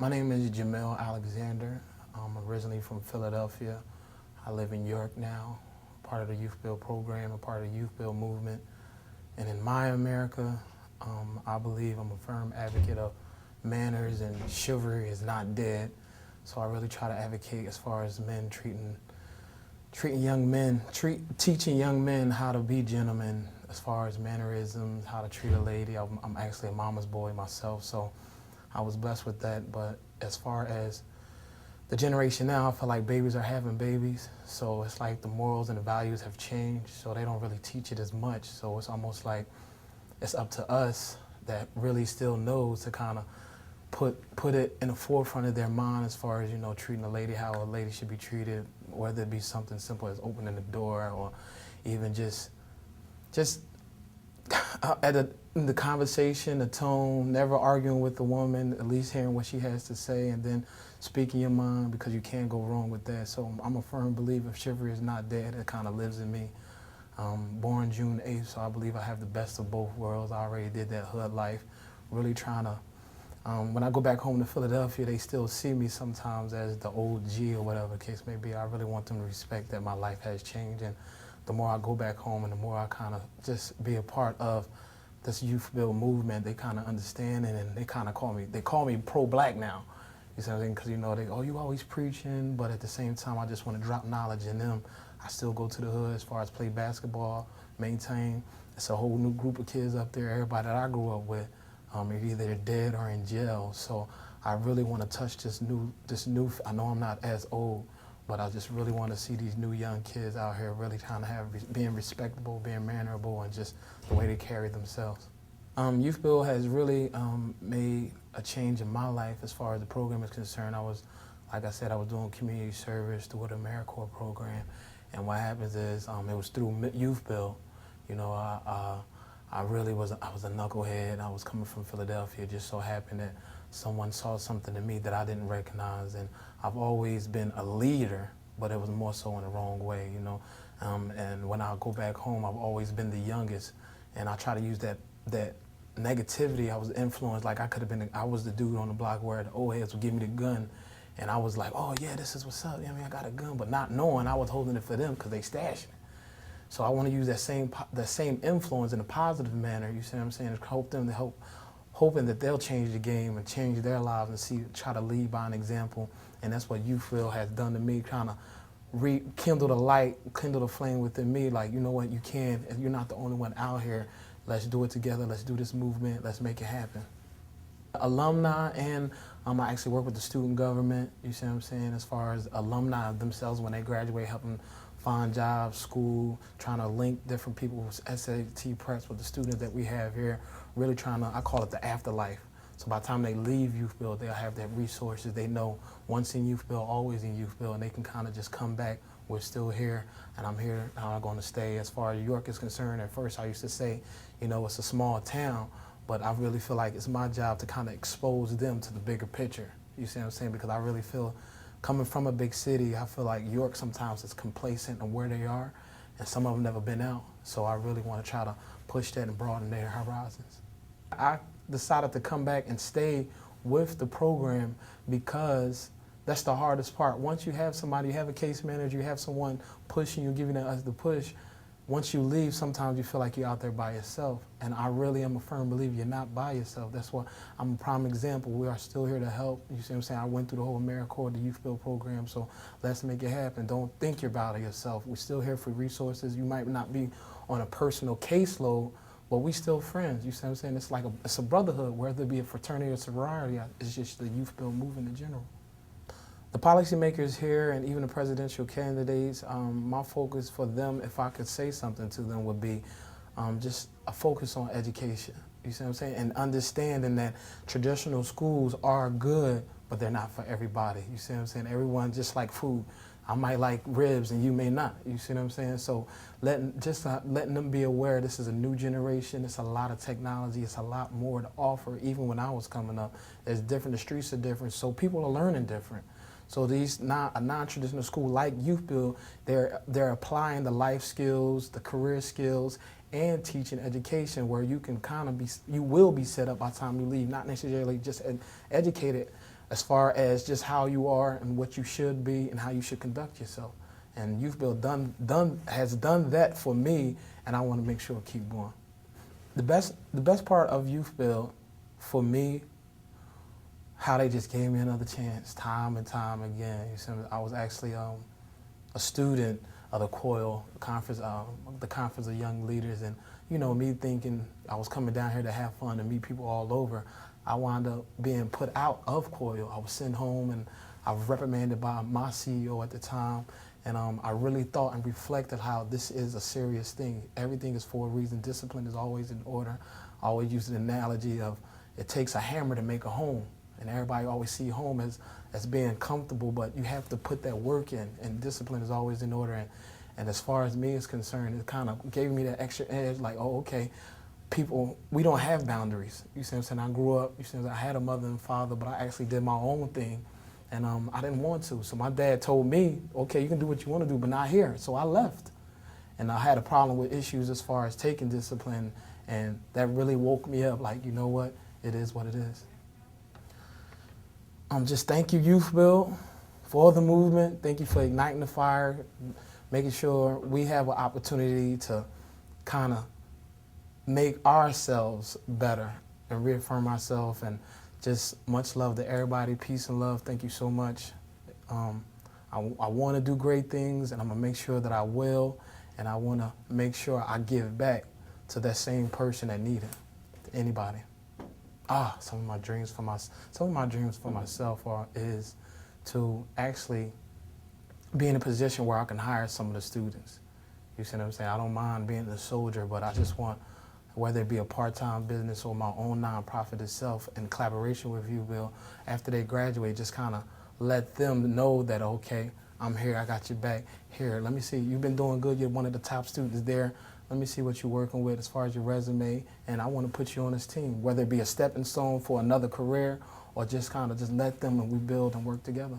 My name is Jamel Alexander. I'm originally from Philadelphia. I live in York now, part of the Youth Build program, a part of the Youth Build movement. And in my America, I believe I'm a firm advocate of manners and chivalry is not dead. So I really try to advocate as far as men teaching young men how to be gentlemen as far as mannerisms, how to treat a lady. I'm actually a mama's boy myself, so I was blessed with that. But as far as the generation now, I feel like babies are having babies, so it's like the morals and the values have changed, so they don't really teach it as much. So it's almost like it's up to us that really still knows to kind of put it in the forefront of their mind as far as, you know, treating a lady how a lady should be treated, whether it be something simple as opening the door or even just in the conversation, the tone, never arguing with the woman, at least hearing what she has to say and then speaking your mind, because you can't go wrong with that. So I'm a firm believer chivalry is not dead. It kind of lives in me. Born June 8th, so I believe I have the best of both worlds. I already did that hood life, really trying to, when I go back home to Philadelphia, they still see me sometimes as the old G or whatever the case may be. I really want them to respect that my life has changed, and the more I go back home and the more I kind of just be a part of this youth build movement, they kind of understand it, and they kind of call me pro-black now. You see what I'm saying? Because, you know, oh, you always preaching, but at the same time, I just want to drop knowledge in them. I still go to the hood as far as play basketball, maintain. It's a whole new group of kids up there, everybody that I grew up with, either they're dead or in jail. So I really want to touch this new, I know I'm not as old, but I just really want to see these new young kids out here really kind of being respectable, being mannerable, and just the way they carry themselves. Youth Build has really made a change in my life as far as the program is concerned. Like I said, I was doing community service through the AmeriCorps program, and what happens is it was through Youth Build. You know, I was a knucklehead. I was coming from Philadelphia. It just so happened that someone saw something in me that I didn't recognize, and I've always been a leader, but it was more so in the wrong way, you know. And when I go back home, I've always been the youngest, and I try to use that negativity. I was influenced, like I was the dude on the block where the old heads would give me the gun, and I was like, oh yeah, this is what's up. I mean, I got a gun, but not knowing I was holding it for them because they stashing it. So I want to use that same influence in a positive manner. You see what I'm saying? Hoping that they'll change the game and change their lives and try to lead by an example. And that's what Youth Build has done to me, kind of rekindle the light, kindle the flame within me. Like, you know what, you can, and you're not the only one out here. Let's do it together. Let's do this movement. Let's make it happen. Alumni, and I actually work with the student government, you see what I'm saying, as far as alumni themselves when they graduate, helping find jobs, school, trying to link different people's SAT preps with the students that we have here, really trying to, I call it the afterlife. So by the time they leave Youth Build, they'll have their resources. They know once in Youth Build, always in Youth Build, and they can kind of just come back. We're still here, and I'm here, and I'm going to stay. As far as York is concerned, at first I used to say, you know, it's a small town, but I really feel like it's my job to kind of expose them to the bigger picture. You see what I'm saying? Because I really feel, coming from a big city, I feel like York sometimes is complacent in where they are, and some of them never been out. So I really want to try to push that and broaden their horizons. I decided to come back and stay with the program because that's the hardest part. Once you have somebody, you have a case manager, you have someone pushing you, giving us the push, once you leave, sometimes you feel like you're out there by yourself. And I really am a firm believer you're not by yourself. That's why I'm a prime example. We are still here to help. You see what I'm saying? I went through the whole AmeriCorps, the Youth Build program, so let's make it happen. Don't think you're by yourself. We're still here for resources. You might not be on a personal caseload, but we still friends. You see what I'm saying? It's like it's a brotherhood, whether it be a fraternity or sorority. It's just the Youth Build movement in general. The policymakers here and even the presidential candidates, my focus for them, if I could say something to them, would be just a focus on education. You see what I'm saying? And understanding that traditional schools are good, but they're not for everybody. You see what I'm saying? Everyone, just like food. I might like ribs and you may not. You see what I'm saying? So letting them be aware this is a new generation. It's a lot of technology. It's a lot more to offer. Even when I was coming up, it's different. The streets are different. So people are learning different. So a non-traditional school like Youth Build, they're applying the life skills, the career skills, and teaching education where you can kind of you will be set up by the time you leave, not necessarily just educated as far as just how you are and what you should be and how you should conduct yourself. And Youth Build has done that for me, and I want to make sure it keep going. The best part of Youth Build for me, how they just gave me another chance time and time again. You see, I was actually a student of the COIL conference, the Conference of Young Leaders, and you know, me thinking I was coming down here to have fun and meet people all over, I wound up being put out of COIL. I was sent home, and I was reprimanded by my CEO at the time. And I really thought and reflected how this is a serious thing. Everything is for a reason. Discipline is always in order. I always use the analogy of it takes a hammer to make a home. And everybody always see home as being comfortable, but you have to put that work in, and discipline is always in order. And as far as me is concerned, it kind of gave me that extra edge, like, oh, okay, people, we don't have boundaries. You see what I'm saying? I grew up, you see what I'm saying? I had a mother and father, but I actually did my own thing. And I didn't want to. So my dad told me, okay, you can do what you want to do, but not here. So I left. And I had a problem with issues as far as taking discipline. And that really woke me up, like, you know what? It is what it is. Just thank you, Youth Build, for the movement. Thank you for igniting the fire, making sure we have an opportunity to kind of make ourselves better and reaffirm ourselves. And just much love to everybody. Peace and love. Thank you so much. I want to do great things, and I'm going to make sure that I will. And I want to make sure I give back to that same person that needs it, to anybody. Some of my dreams for myself is to actually be in a position where I can hire some of the students. You see what I'm saying? I don't mind being a soldier, but I just want, whether it be a part-time business or my own nonprofit itself, in collaboration with you, Bill, after they graduate, just kind of let them know that, okay, I'm here, I got your back. Here, let me see, you've been doing good, you're one of the top students there. Let me see what you're working with as far as your resume, and I want to put you on this team, whether it be a stepping stone for another career or just kind of just let them and we build and work together.